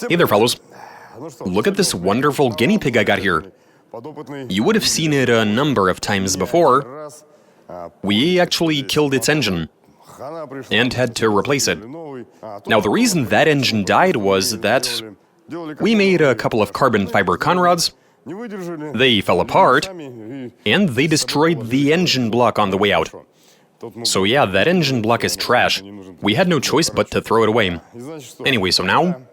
Hey there, fellows. Look at this wonderful guinea pig I got here. You would have seen it a number of times before. We actually killed its engine and had to replace it. Now, the reason that engine died was that we made a couple of carbon fiber conrods. They fell apart, and they destroyed the engine block on the way out. So yeah, that engine block is trash. We had no choice but to throw it away. Anyway, so now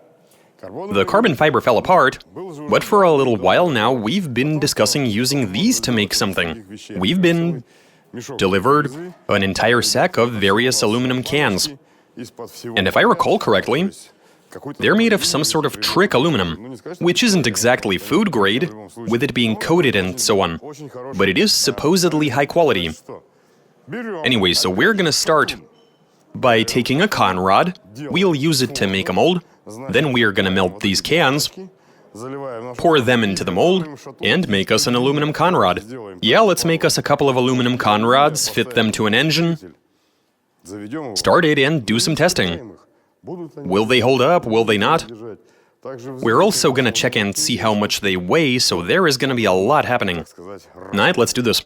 the carbon fiber fell apart, but for a little while now we've been discussing using these to make something. We've been delivered an entire sack of various aluminum cans. And if I recall correctly, they're made of some sort of trick aluminum, which isn't exactly food grade, with it being coated and so on, but it is supposedly high quality. Anyway, so we're gonna start by taking a conrod. We'll use it to make a mold. Then we're gonna melt these cans, pour them into the mold, and make us an aluminum conrod. Yeah, let's make us a couple of aluminum conrods, fit them to an engine, start it, and do some testing. Will they hold up? Will they not? We're also gonna check and see how much they weigh, so there is gonna be a lot happening. Alright, let's do this.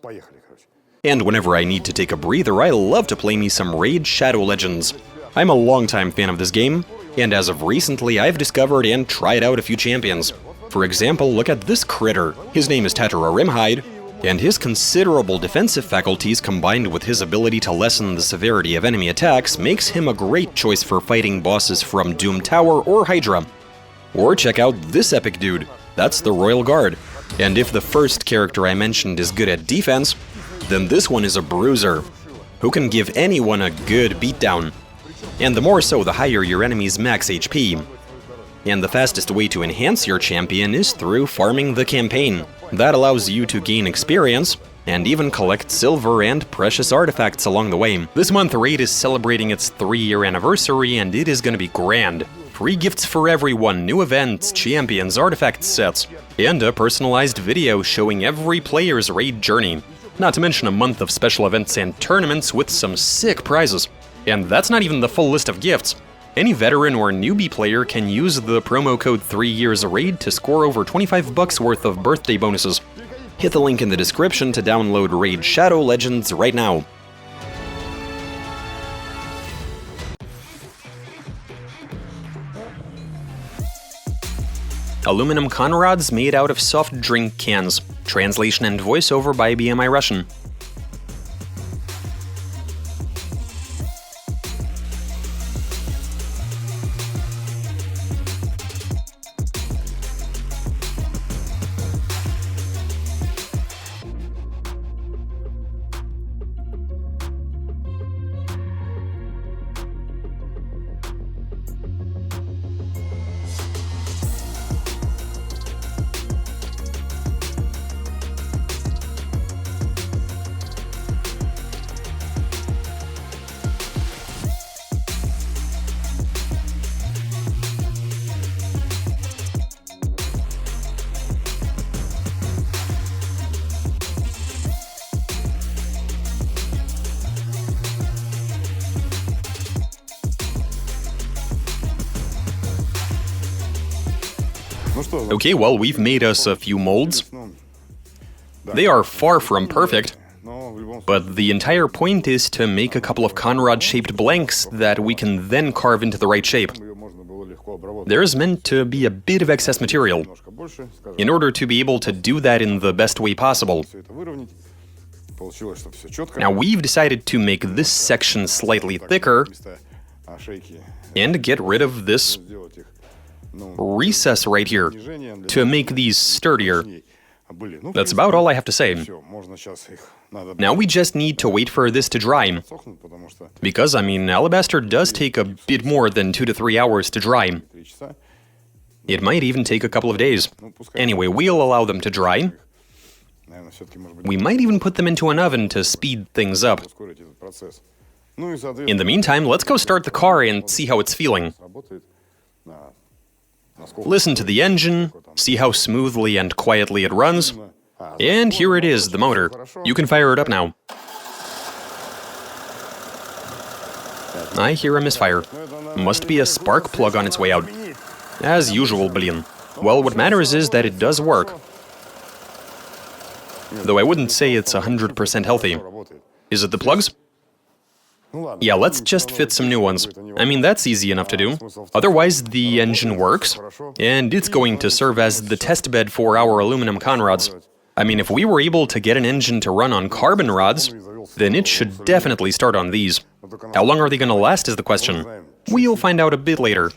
And whenever I need to take a breather, I love to play me some Raid Shadow Legends. I'm a longtime fan of this game, and as of recently, I've discovered and tried out a few champions. For example, look at this critter. His name is Tatara Rimhide, and his considerable defensive faculties combined with his ability to lessen the severity of enemy attacks makes him a great choice for fighting bosses from Doom Tower or Hydra. Or check out this epic dude. That's the Royal Guard. And if the first character I mentioned is good at defense, then this one is a bruiser, who can give anyone a good beatdown. And the more so, the higher your enemy's max HP. And the fastest way to enhance your champion is through farming the campaign. That allows you to gain experience, and even collect silver and precious artifacts along the way. This month, Raid is celebrating its 3-year anniversary, and it is gonna be grand. Free gifts for everyone, new events, champions, artifact sets, and a personalized video showing every player's Raid journey. Not to mention a month of special events and tournaments with some sick prizes. And that's not even the full list of gifts. Any veteran or newbie player can use the promo code 3YearsRaid to score over $25 worth of birthday bonuses. Hit the link in the description to download Raid Shadow Legends right now. Aluminum conrods made out of soft drink cans. Translation and voiceover by BMI Russian. Okay, well, we've made us a few molds. They are far from perfect, but the entire point is to make a couple of conrod-shaped blanks that we can then carve into the right shape. There's meant to be a bit of excess material, in order to be able to do that in the best way possible. Now, we've decided to make this section slightly thicker, and get rid of this recess right here to make these sturdier. That's about all I have to say. Now we just need to wait for this to dry. Because, I mean, alabaster does take a bit more than 2 to 3 hours to dry. It might even take a couple of days. Anyway, we'll allow them to dry. We might even put them into an oven to speed things up. In the meantime, let's go start the car and see how it's feeling. Listen to the engine, see how smoothly and quietly it runs. And here it is, the motor. You can fire it up now. I hear a misfire. Must be a spark plug on its way out. As usual, blin. Well, what matters is that it does work. Though I wouldn't say it's 100% healthy. Is it the plugs? Yeah, let's just fit some new ones. I mean, that's easy enough to do. Otherwise, the engine works, and it's going to serve as the test bed for our aluminum conrods. I mean, if we were able to get an engine to run on carbon rods, then it should definitely start on these. How long are they gonna last is the question. We'll find out a bit later.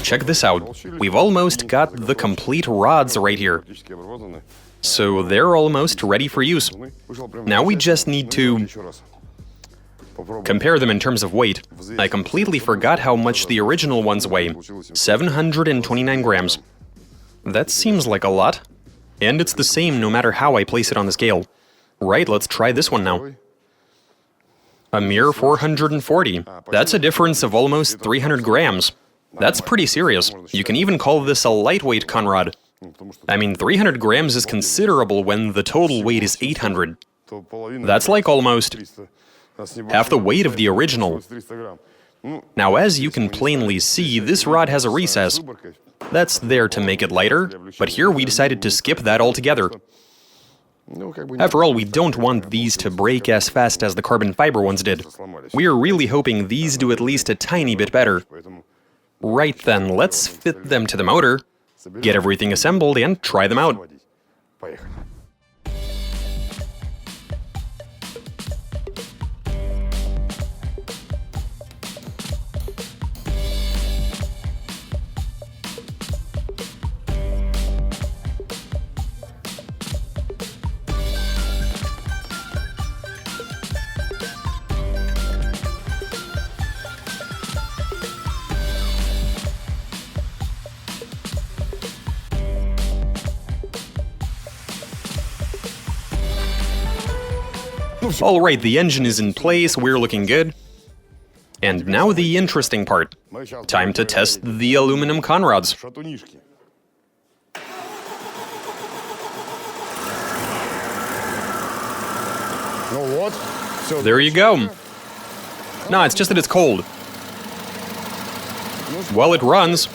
Check this out. We've almost got the complete rods right here. So they're almost ready for use. Now we just need to compare them in terms of weight. I completely forgot how much the original ones weigh. 729 grams. That seems like a lot. And it's the same no matter how I place it on the scale. Right, let's try this one now. A mere 440. That's a difference of almost 300 grams. That's pretty serious. You can even call this a lightweight conrod. I mean, 300 grams is considerable when the total weight is 800. That's like almost half the weight of the original. Now, as you can plainly see, this rod has a recess. That's there to make it lighter, but here we decided to skip that altogether. After all, we don't want these to break as fast as the carbon fiber ones did. We are really hoping these do at least a tiny bit better. Right then, let's fit them to the motor, get everything assembled, and try them out. Alright, the engine is in place, we're looking good. And now the interesting part. Time to test the aluminum conrods. There you go. No, it's just that it's cold. Well, it runs.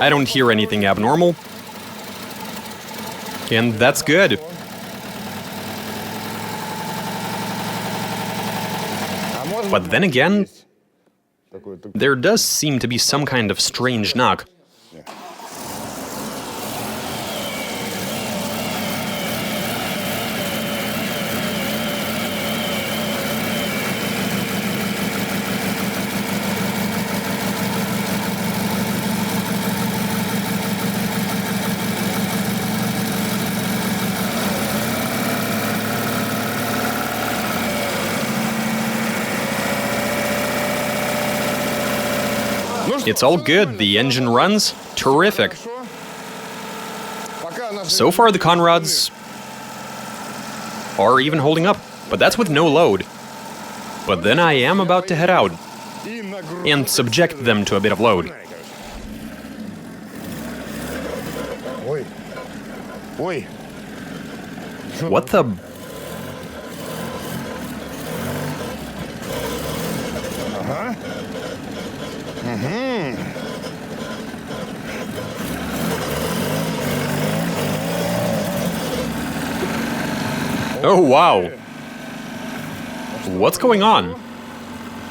I don't hear anything abnormal. And that's good. But then again, there does seem to be some kind of strange knock. It's all good, the engine runs. Terrific. So far the conrods are even holding up, but that's with no load. But then I am about to head out and subject them to a bit of load. What the... Oh, wow. What's going on?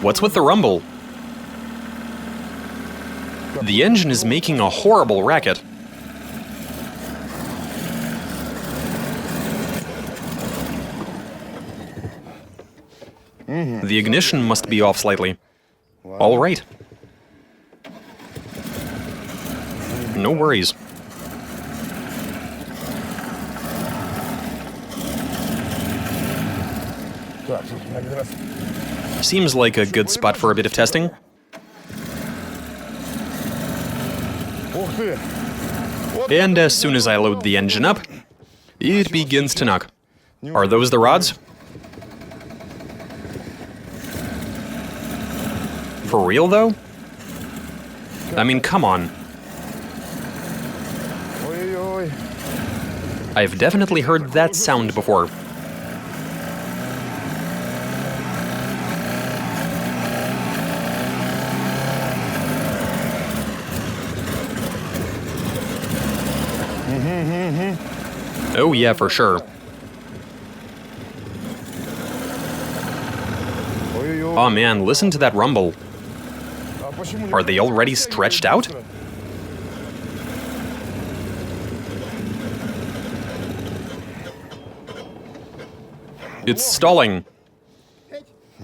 What's with the rumble? The engine is making a horrible racket. The ignition must be off slightly. All right. No worries. Seems like a good spot for a bit of testing. And as soon as I load the engine up, it begins to knock. Are those the rods? For real, though? I mean, come on. I've definitely heard that sound before. Oh yeah, for sure. Oh man, listen to that rumble. Are they already stretched out? It's stalling.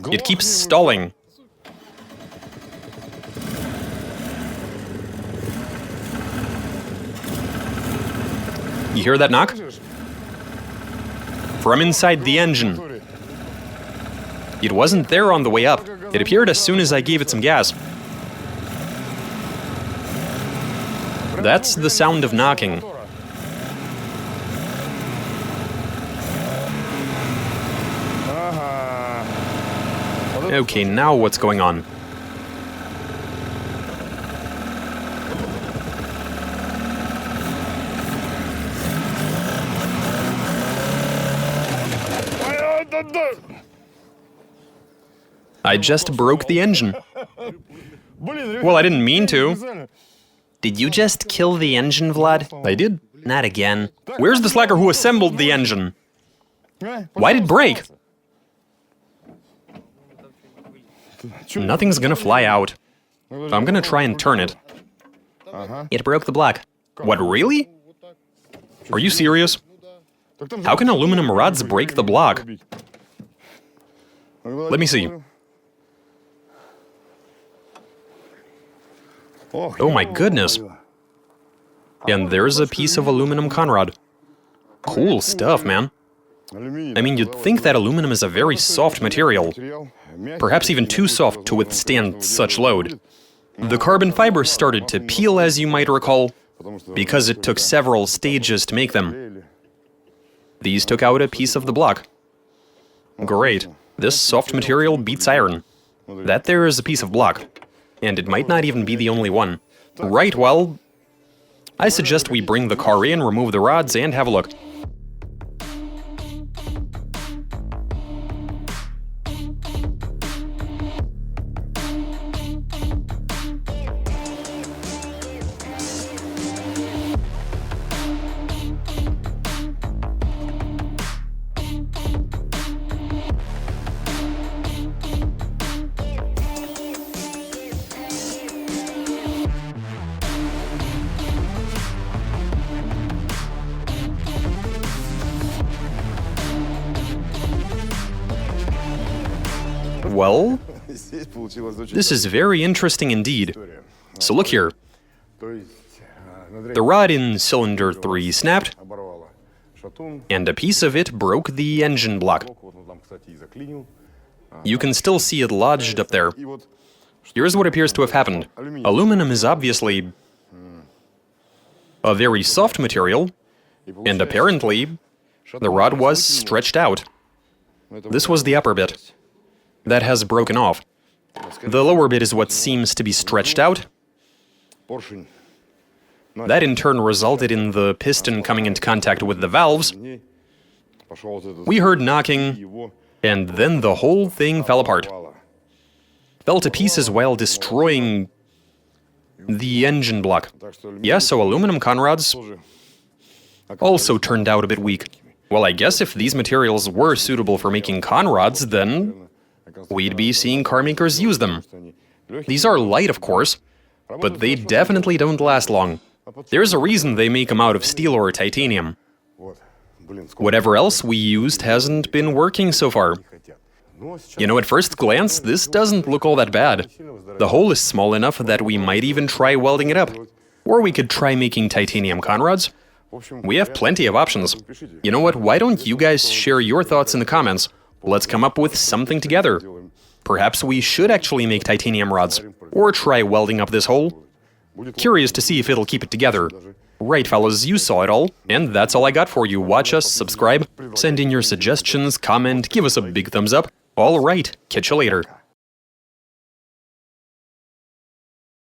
It keeps stalling. You hear that knock? From inside the engine. It wasn't there on the way up. It appeared as soon as I gave it some gas. That's the sound of knocking. Okay, now what's going on? I just broke the engine. Well, I didn't mean to. Did you just kill the engine, Vlad? I did. Not again. Where's the slacker who assembled the engine? Why did it break? Nothing's gonna fly out. I'm gonna try and turn it. It broke the block. What, really? Are you serious? How can aluminum rods break the block? Let me see. Oh my goodness. And there's a piece of aluminum conrod. Cool stuff, man. I mean, you'd think that aluminum is a very soft material. Perhaps even too soft to withstand such load. The carbon fibers started to peel, as you might recall, because it took several stages to make them. These took out a piece of the block. Great. This soft material beats iron. That there is a piece of block. And it might not even be the only one. Right, well, I suggest we bring the car in, remove the rods, and have a look. Well, this is very interesting indeed. So look here. The rod in cylinder 3 snapped, and a piece of it broke the engine block. You can still see it lodged up there. Here's what appears to have happened. Aluminum is obviously a very soft material, and apparently the rod was stretched out. This was the upper bit. That has broken off. The lower bit is what seems to be stretched out. That in turn resulted in the piston coming into contact with the valves. We heard knocking, and then the whole thing fell apart. Fell to pieces while destroying the engine block. Yeah, so aluminum conrods also turned out a bit weak. Well, I guess if these materials were suitable for making conrods, then we'd be seeing car makers use them. These are light, of course, but they definitely don't last long. There's a reason they make them out of steel or titanium. Whatever else we used hasn't been working so far. You know, at first glance, this doesn't look all that bad. The hole is small enough that we might even try welding it up. Or we could try making titanium conrods. We have plenty of options. You know what, why don't you guys share your thoughts in the comments? Let's come up with something together. Perhaps we should actually make titanium rods, or try welding up this hole. Curious to see if it'll keep it together. Right, fellas, you saw it all, and that's all I got for you. Watch us, subscribe, send in your suggestions, comment, give us a big thumbs up. All right, catch you later.